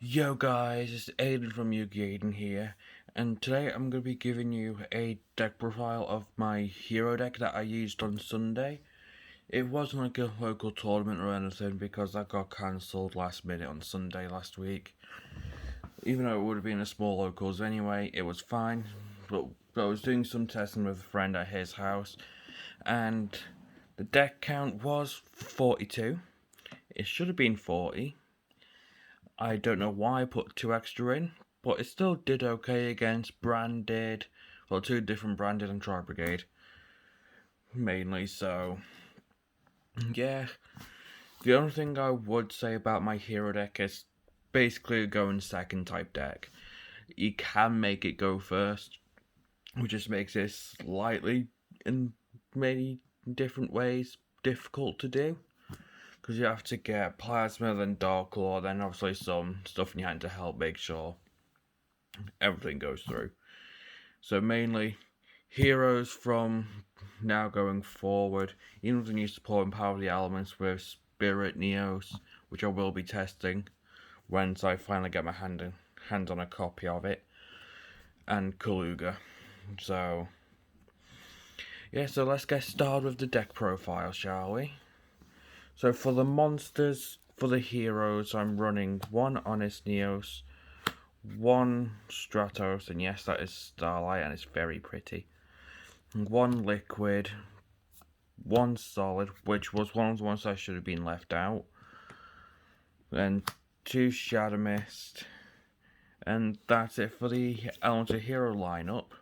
Yo guys, it's Aiden from Yugi Aiden here, and today I'm going to be giving you a deck profile of my hero deck that I used on Sunday. It wasn't like a local tournament or anything because that got cancelled last minute on Sunday last week. Even though it would have been a small locals anyway, it was fine. But I was doing some testing with a friend at his house, and the deck count was 42. It should have been 40. I don't know why I put 2 extra in, but it still did okay against Branded, well, 2 different Branded and Tri Brigade, mainly. So, yeah. The only thing I would say about my hero deck is basically a going second type deck. You can make it go first, which just makes it slightly, in many different ways, difficult to do. Because you have to get Plasma, then Dark Claw, then obviously some stuff in your hand to help make sure everything goes through. So mainly heroes from now going forward. Even the new support and Power of the Elements with Spirit Neos, which I will be testing once I finally get my hands on a copy of it, and Kaluga. So yeah, so let's get started with the deck profile, shall we? So for the monsters, for the heroes, I'm running 1 Honest Neos, 1 Stratos, and yes, that is Starlight, and it's very pretty. 1 Liquid, 1 Solid, which was one of the ones that should have been left out, then 2 Shadow Mist, and that's it for the Elemental Hero lineup.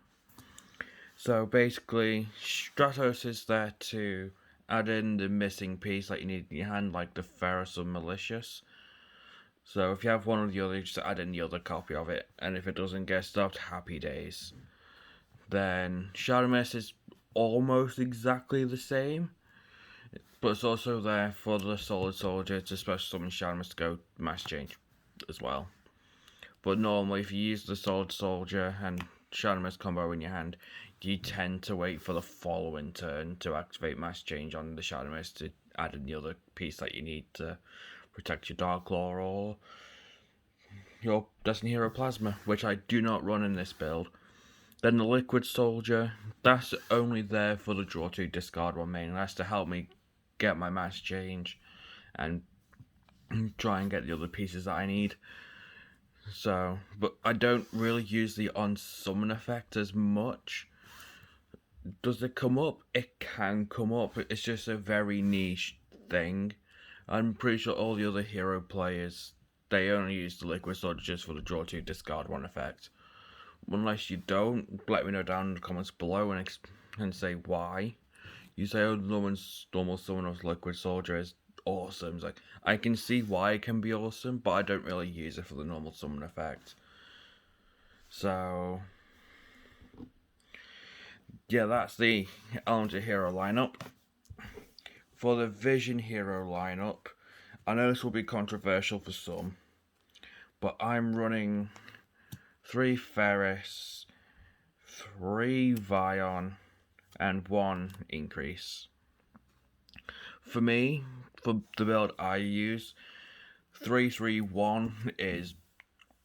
So basically, Stratos is there to add in the missing piece that you need in your hand, like the Ferris or Malicious. So if you have one or the other, you just add in the other copy of it, and if it doesn't get stopped, happy days. Then Shadow Mist is almost exactly the same, but it's also there for the Solid Soldier to special summon Shadow Mist to go mass change as well. But normally, if you use the Solid Soldier and Shadow Mist combo in your hand, you tend to wait for the following turn to activate mass change on the Shadow Mist to add in the other piece that you need to protect your Dark Claw or your Destiny Hero Plasma, which I do not run in this build. Then the Liquid Soldier, that's only there for the draw 2 discard 1 main. That's to help me get my mass change and try and get the other pieces that I need. So, but I don't really use the on summon effect as much. Does it come up? It can come up. It's just a very niche thing. I'm pretty sure all the other hero players, they only use the Liquid Soldier just for the draw 2 discard 1 effect. Unless you don't, let me know down in the comments below and say why. You say, oh, normal summon of Liquid Soldier is awesome. It's like, I can see why it can be awesome, but I don't really use it for the normal summon effect. So, yeah, that's the Elemental Hero lineup. For the Vision Hero lineup, I know this will be controversial for some, but I'm running 3 Ferris, 3 Vion, and 1 Increase. For me, for the build I use, 3-3-1 is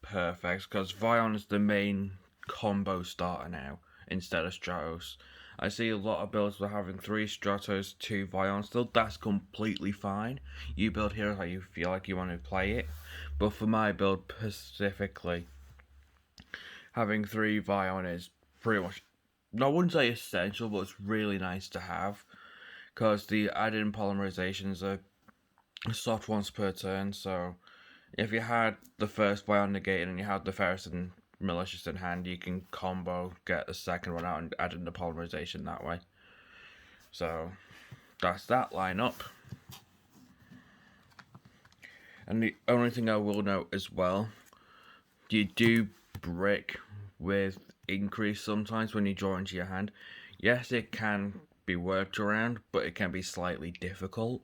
perfect because Vion is the main combo starter now instead of Stratos. I see a lot of builds with having 3 Stratos, 2 Vion. Still, that's completely fine. You build heroes how you feel like you want to play it. But for my build specifically, having 3 Vion is pretty much, I wouldn't say essential, but it's really nice to have. Because the added polymerizations are soft once per turn, so if you had the first Vion negated and you had the Ferris and Malicious in hand, you can combo, get the second one out, and add in the polymerization that way. So, that's that lineup. And the only thing I will note as well, you do brick with Increase sometimes when you draw into your hand. Yes, it can be worked around, but it can be slightly difficult.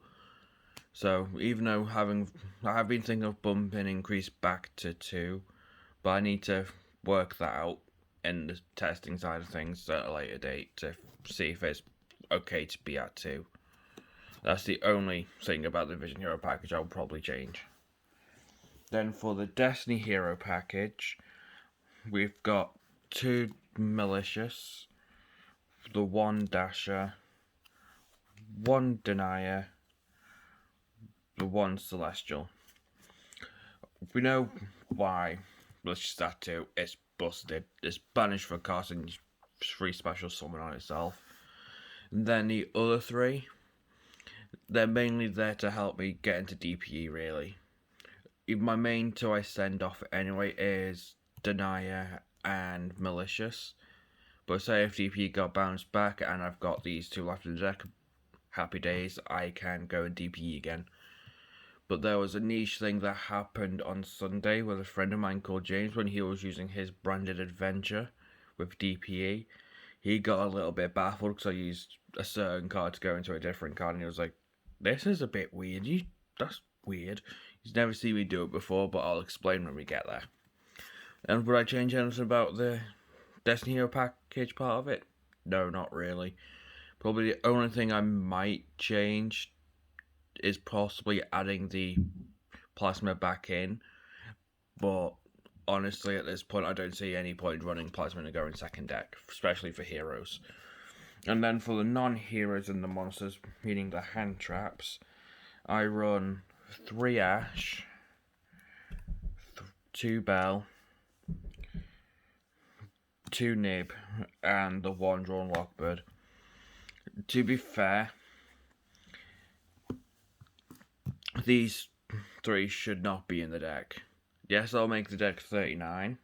So even though I have been thinking of bumping Increase back to 2, but I need to work that out in the testing side of things at a later date to see if it's okay to be at 2. That's the only thing about the Vision Hero package I will probably change. Then for the Destiny Hero package, we've got 2 Malicious, the 1 Dasher, 1 Denier, the 1 Celestial. We know why. Let's just add to it's busted. It's banished for casting free special summon on itself. And then the other 3, they're mainly there to help me get into DPE, really. My main 2 I send off anyway is Denier and Malicious. But say if DPE got bounced back and I've got these 2 left in the deck, happy days, I can go and DPE again. But there was a niche thing that happened on Sunday with a friend of mine called James when he was using his branded adventure with DPE. He got a little bit baffled because I used a certain card to go into a different card, and he was like, "This is a bit weird. That's weird. He's never seen me do it before, but I'll explain when we get there." And would I change anything about the Destiny Hero package part of it? No, not really. Probably the only thing I might change is possibly adding the Plasma back in, but honestly at this point I don't see any point running Plasma to go in second deck, especially for heroes. And then for the non-heroes and the monsters, meaning the hand traps, I run 3 Ash, 2 Bell, 2 Nib, and the 1 Drawn Lockbird. To be fair, these 3 should not be in the deck. Yes, I'll make the deck 39,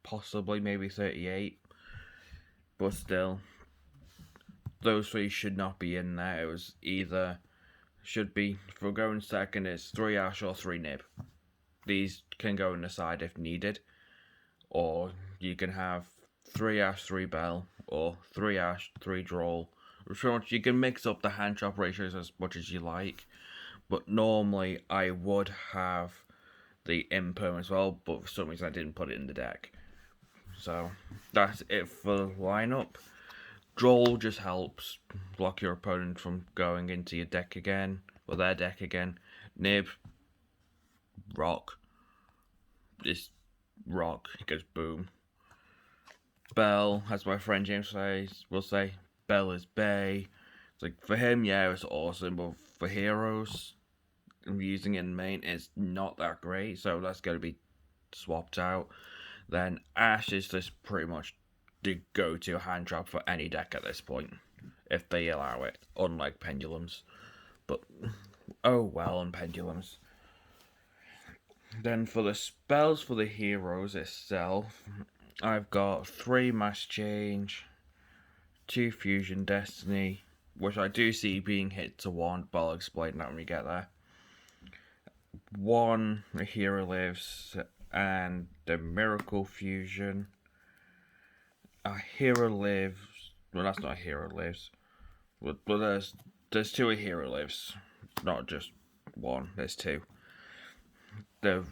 possibly maybe 38, but still, those 3 should not be in there. It was either, should be, for going second, it's 3 Ash or 3 Nib. These can go in the side if needed, or you can have 3 Ash, 3 Bell, or 3 Ash, 3 Droll. Pretty much, you can mix up the hand trap ratios as much as you like, but normally I would have the Imperm as well, but for some reason I didn't put it in the deck. So that's it for the lineup. Droll just helps block your opponent from going into your deck again, or their deck again. Nib, rock. Just rock. It goes boom. Bell, as my friend James will say, Bell is Bay. It's like, for him, yeah, it's awesome, but for heroes, using it in main, it's not that great, so that's going to be swapped out. Then Ash is just pretty much the go-to hand trap for any deck at this point, if they allow it, unlike Pendulums. But, oh well on Pendulums. Then for the spells for the heroes itself, I've got 3 Mass Change, 2 Fusion Destiny, which I do see being hit to 1, but I'll explain that when we get there. 1 A Hero Lives, and the Miracle Fusion. A Hero Lives. Well, that's not A Hero Lives. But there's 2 A Hero Lives, not just 1. There's 2. The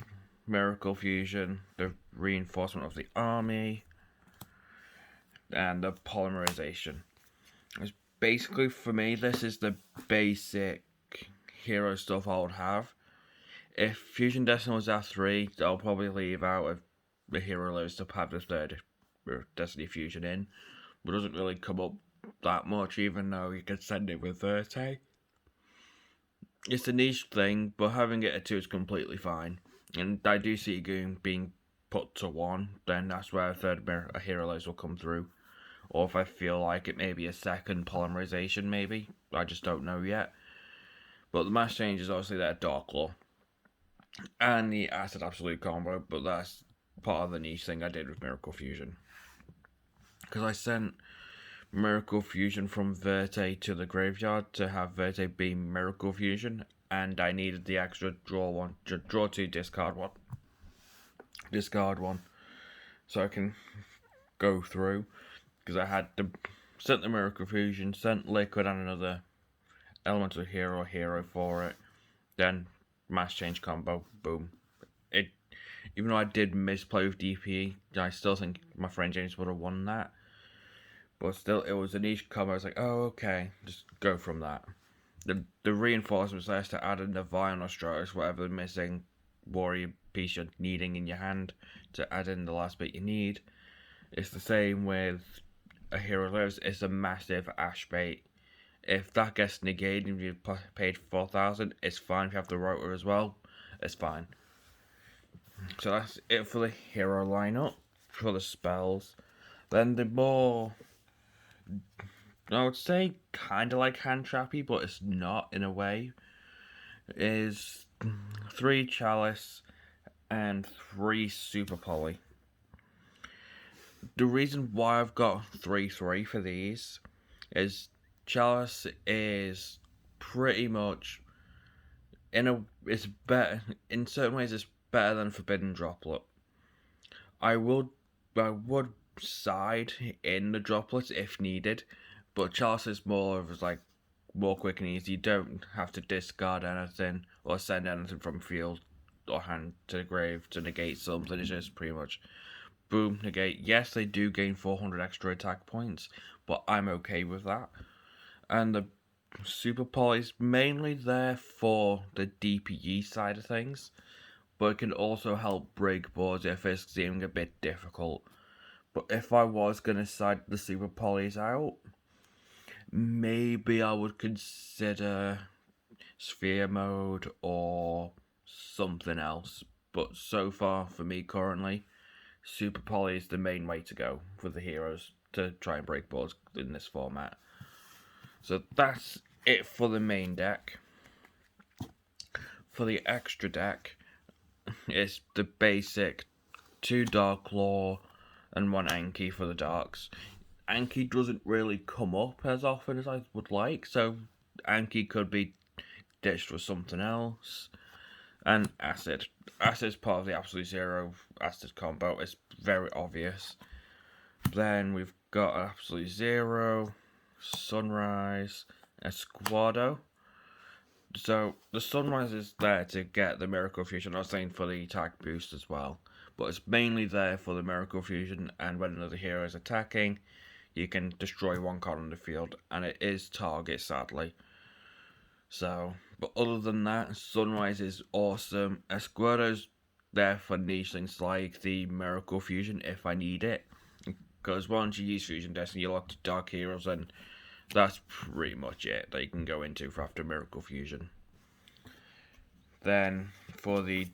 Miracle Fusion, the Reinforcement of the Army, and the Polymerization. It's basically, for me, this is the basic hero stuff I would have. If Fusion Destiny was at 3, I'll probably leave out if the Hero Lives to have the 3rd Destiny Fusion in. But it doesn't really come up that much, even though you could send it with Verte. It's a niche thing, but having it at 2 is completely fine. And I do see it being put to 1, then that's where a Hero Lives will come through. Or if I feel like it may be a second Polymerization, maybe. I just don't know yet. But the Mass Change is obviously their Dark Law. And the Acid Absolute combo, but that's part of the niche thing I did with Miracle Fusion. Because I sent Miracle Fusion from Verte to the graveyard to have Verte be Miracle Fusion, and I needed the extra draw 2, discard 1. Discard 1. So I can go through. Because I had to sent the Miracle Fusion, sent Liquid and another Elemental Hero for it. Then Mass Change combo, boom. Even though I did misplay with DPE, I still think my friend James would have won that. But still, it was a niche combo. I was like, oh, okay, just go from that. The reinforcements there to add in the Vial or Stratus, whatever they're missing, warrior piece you're needing in your hand to add in the last bit you need. It's the same with a Hero Lives. It's a massive ash bait. If that gets negated and you've paid 4,000, it's fine. If you have the rotor as well, it's fine. So that's it for the hero lineup, for the spells. Then the more, I would say, kind of like hand trappy, but it's not in a way, is 3 Chalice and 3 Super Poly. The reason why I've got 3-3 for these is Chalice is pretty much it's better in certain ways. It's better than Forbidden Droplet. I would side in the droplets if needed, but Chalice is more quick and easy. You don't have to discard anything or send anything from field or hand to the grave to negate something. It's just pretty much boom, negate. Yes, they do gain 400 extra attack points, but I'm okay with that. And the Super Poly's mainly there for the DPE side of things, but it can also help break boards if it's seeming a bit difficult. But if I was going to side the Super Polys out, maybe I would consider Sphere Mode or something else. But so far, for me currently, Super Poly is the main way to go for the heroes to try and break boards in this format. So that's it for the main deck. For the extra deck, it's the basic 2 Dark Claw and 1 Anki for the darks. Anki doesn't really come up as often as I would like, so Anki could be ditched for something else. And Acid. Acid's part of the Absolute Zero Acid combo. It's very obvious. Then we've got Absolute Zero, Sunrise, Escuado. So the Sunrise is there to get the Miracle Fusion. I was saying for the attack boost as well, but it's mainly there for the Miracle Fusion. And when another hero is attacking, you can destroy 1 card on the field, and it is target, sadly. So, but other than that, Sunrise is awesome. Escuado's there for niche things like the Miracle Fusion if I need it, because once you use Fusion Destiny, you lock to Dark Heroes, and that's pretty much it that you can go into for after Miracle Fusion. Then, for the...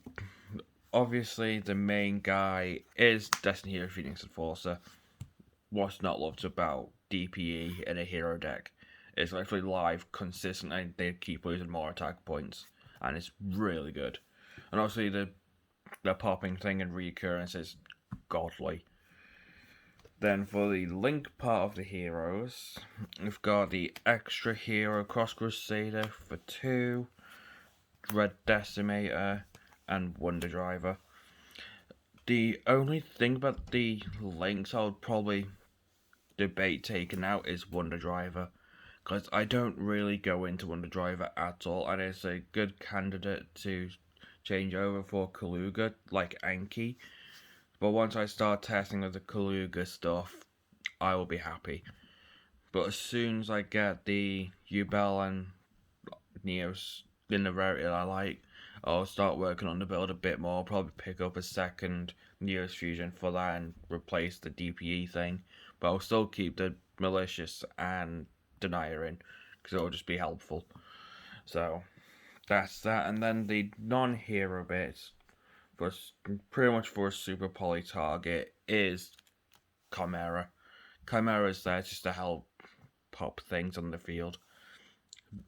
obviously, the main guy is Destiny Hero Phoenix Enforcer. What's not loved about DPE in a hero deck? It's actually live consistently. They keep losing more attack points, and it's really good. And obviously, the popping thing and recurrence is godly. Then for the Link part of the heroes, we've got the extra hero Cross Crusader for 2, Dread Decimator, and Wonder Driver. The only thing about the links I would probably debate taking out is Wonder Driver, because I don't really go into Wonder Driver at all, and it's a good candidate to change over for Kaluga, like Anki. But once I start testing with the Kaluga stuff, I will be happy. But as soon as I get the Yubel and Neos in the rarity I like, I'll start working on the build a bit more. I'll probably pick up a second Neos Fusion for that and replace the DPE thing. But I'll still keep the Malicious and Denier in, because it'll just be helpful. So, that's that. And then the non-hero bits, for pretty much for a Super Poly target, is Chimera. Chimera is there just to help pop things on the field,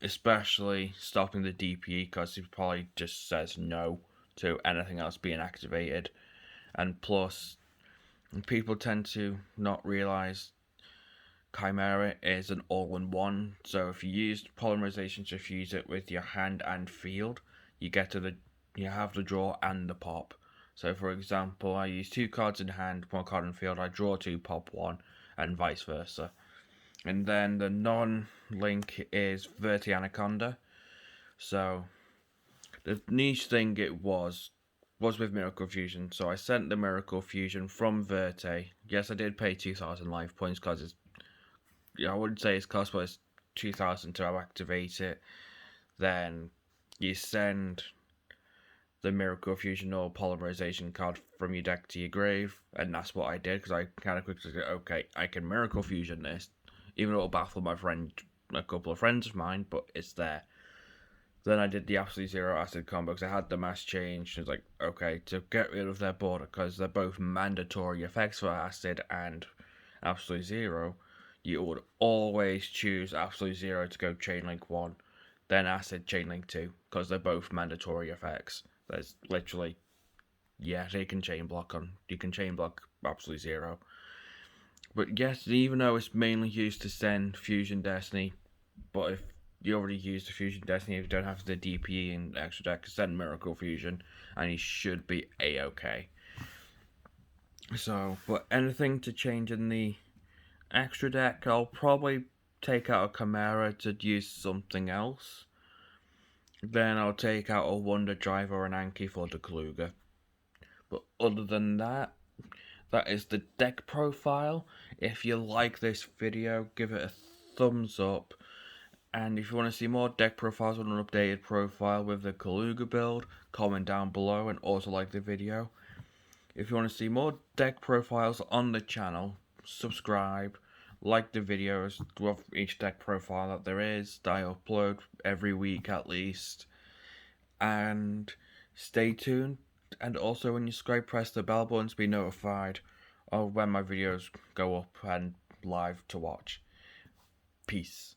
especially stopping the DPE, because Super Poly just says no to anything else being activated. And plus, people tend to not realize Chimera is an all-in-one, so if you use Polymerization to fuse it with your hand and field, you have the draw and the pop. So for example, I use 2 cards in hand, 1 card in field, I draw 2, pop 1, and vice versa. And then the non-link is Verti Anaconda. So the niche thing it was with Miracle Fusion. So I sent the Miracle Fusion from Verte. Yes, I did pay 2,000 life points, because it's, I wouldn't say it's cost, but it's 2,000 to activate it. Then you send the Miracle Fusion or Polymerization card from your deck to your grave, and that's what I did, because I kind of quickly said, okay, I can Miracle Fusion this, even though it'll baffle a couple of friends of mine, but it's there. Then I did the Absolute Zero Acid combo, because I had the mass change. It's like, okay, to get rid of their border, because they're both mandatory effects for Acid and Absolute Zero, you would always choose Absolute Zero to go Chainlink 1, then Acid Chainlink 2, because they're both mandatory effects. There's literally, yeah, you can chain block Absolute Zero. But yes, even though it's mainly used to send Fusion Destiny, but if you already used the Fusion Destiny, if you don't have the DPE and extra deck, send Miracle Fusion, and you should be A-okay. So, but anything to change in the extra deck, I'll probably take out a Chimera to use something else. Then I'll take out a Wonder Drive or an Anki for the Kaluga. But other than that, that is the deck profile. If you like this video, give it a thumbs up. And if you want to see more deck profiles on an updated profile with the Kaluga build, comment down below and also like the video. If you want to see more deck profiles on the channel, subscribe, like the videos of each deck profile that there is, that I upload every week at least. And stay tuned. And also when you subscribe, press the bell button to be notified of when my videos go up and live to watch. Peace.